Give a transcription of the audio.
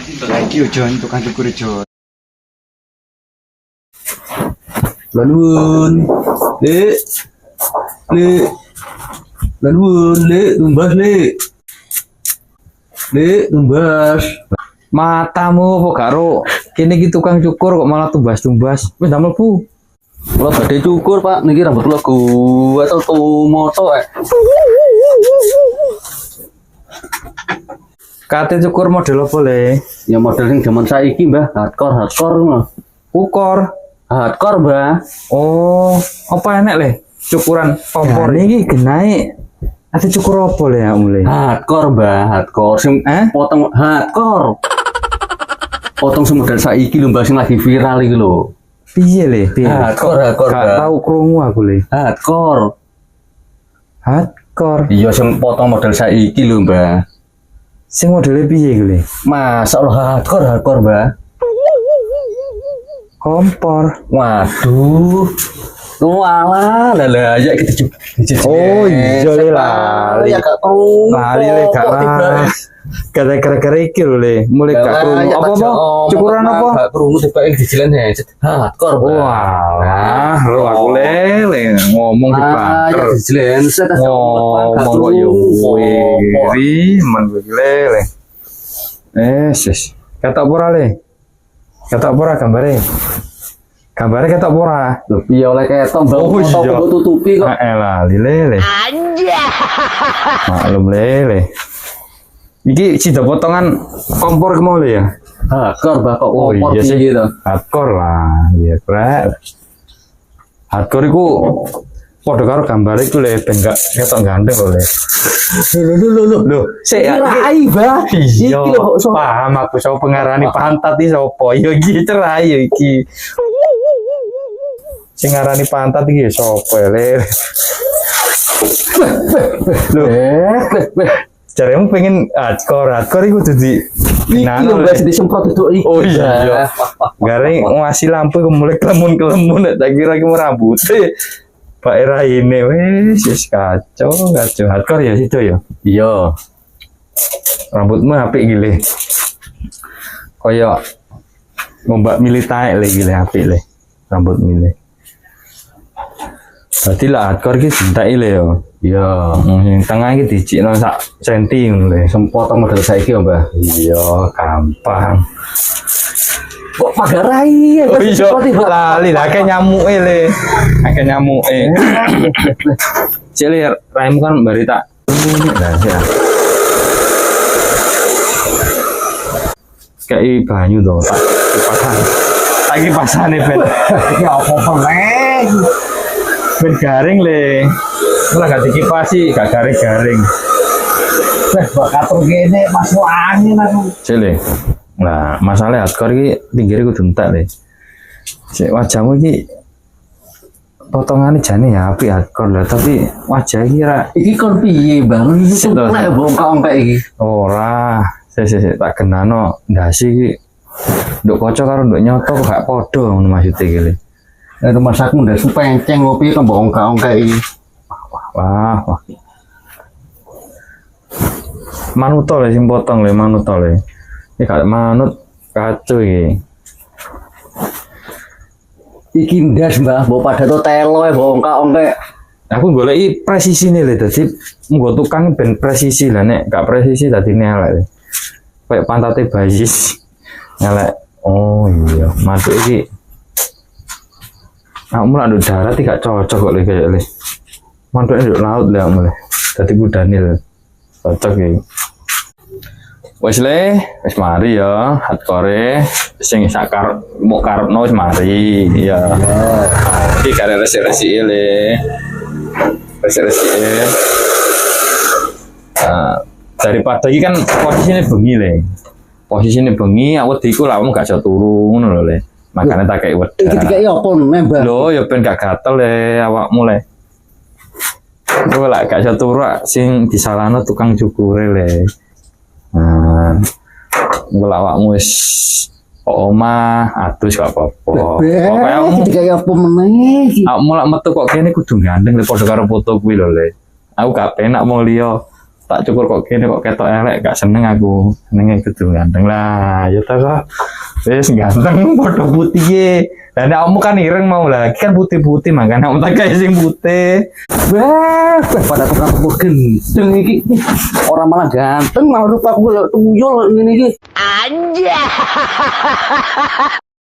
Lagi Jon tukang cukur Jon. Lanun, le, lanun, tumbas tumbas. Matamu kok karo kene iki tukang cukur kok malah tumbas-tumbas. Wis ndamel Bu. Kula badhe cukur, Pak. Niki rambut kula gua tumoto Kate cukur model apa le? Ya model sing jaman saiki, Mbah. Hardcore mah. Ukor. Hardcore, Mbah. Oh, apa enek le? Cukuran kompor iki genahe. Ate cukur apa le ya mulai? Hardcore, Mbah. Hardcore sing potong hardcore. Potong sing model saiki lho, Mbah, sing lagi viral iki lho. Piye le? Piye? Hardcore. Gak tau krungu aku le. Hardcore. Iya sing potong model saiki lho, Mbah. Sing modele piye iki le? Masyaallah hardcore, Mbah. Kompor. Waduh. Walah, ya gitu. Oh iya le lali. Ya gak krungu. Lali le gak lah. Gara-gara iki lho le, mulai gak krungu. Apa? Cukuran apa? Gak krungu dipake dijilen hardcore. Wah, lu aku le ngomong di banter. Ya dijilen set ngomong kok yo wiri men le. Sis. Ketok ora le? Ketok ora gambare? Gambare ketok ora? Lho piye oleh ketok mbok foto tutupi kok. Elah lile. Anjay. Maklum lele. Iki sida potongan kompor ke mau le ya? Hardcore Mbah kok kompor piye to? Hardcore lah, iya krek. Hardcore iku padha karo gambar iku le ben gak ketok ganteng lho le. Lho, sik cerai, Mbah. Iki lho paham aku sapa pengarani pantat iki sapa? Ya iki cerai ya iki. Sing ngarani pantat iki sapa le? Lho, jaremu pengen hardcore iku dadi nano wis disemprot itu iki. Oh iya. Gareng ngasih lampu mulai kelemun tak kira ki rambute. Pak era ini wis kacau hardcore ya situ ya. Iya. Rambutmu apik gile. Kaya ngombak militae le gile apik le. Rambut milih. Berarti lah hardcore ki dintaki le ya. Iya. Yang tengah iki dicikno sak senti ngono le. Sempotong model saiki ya, Mbah. Iya, gampang. Kok pagarai ya? Oh iya, lali lah kayak nyamuke le. Akeh nyamuke. Cek le raimu kan bari tak. Nah, ya. Kayak banyu to, tak kipasan. Tak kipasane ben. Iki apa meneh? Ben garing le. Malah gak dikipasi, gak garing-garing. Wah, bakatur gini masuk angin aku. Cile. Nah, masalah hardcore iki pinggire kudu entek le. Sik wajahmu iki potongannya jane ya apik hardcore lah, tapi wajah iki ra iki kon piye, Bang? Iki lek bongkak iki. Ora, sik tak genano ndasi iki. Nduk kaca karo nduk nyoto gak padha ngono maksud iki le. Rumah sakmu ndas penceng ngopi kok bongkak iki. Wah. Manuto le sing potong le manuto le. Iki gak manut kacau iki. Iki ndas, Mbah, mbok pada to telo e bongkak-ongkek. Aku goleki presisine le dadi nggo tukang ben presisi lah nek gak presisi dadi elek. Kayak pantate bayi. Elek. Oh iya, matuk iki. Aku mulai nduk darat iki gak cocok kok le kayak le. Mantuke nduk laut le mulai. Dadi ku Daniel. Cocok iki. Wis le, wis mari ya, hardcore sing sakar mau karepno wis mari ya. Iki kare resik-resike le. Resik-resike. Daripada iki kan posisine bengi le. Posisine bengi awet iku lawakmu gak iso turu ngono lho le. Makane tak kei wedha. Iki dikeki opo nembak? Lho ya ben gak gatel le awakmu le. Kowe lak gak iso turu sing disalahno tukang cukure le. Nah, ngulak awakmu wis omah adus gak apa-apa. Pokoke iki dikeki opo meneh iki? Aku mulak metu kok kene kudu gandeng le padha karo foto kuwi lho le. Aku gak penak wong liya tak cukur kok kene kok ketok elek gak seneng aku. Senenge kudu ganteng lah. Ya ta kok. Wis ganteng padha putih. Lah nek kamu kan ireng mau lah, kan putih-putih makanya kamu tak kayak sing putih. Wah, pada tukang aku gendeng iki. Orang malah ganteng, malah rupaku kayak tuyul ngene iki. Anjay.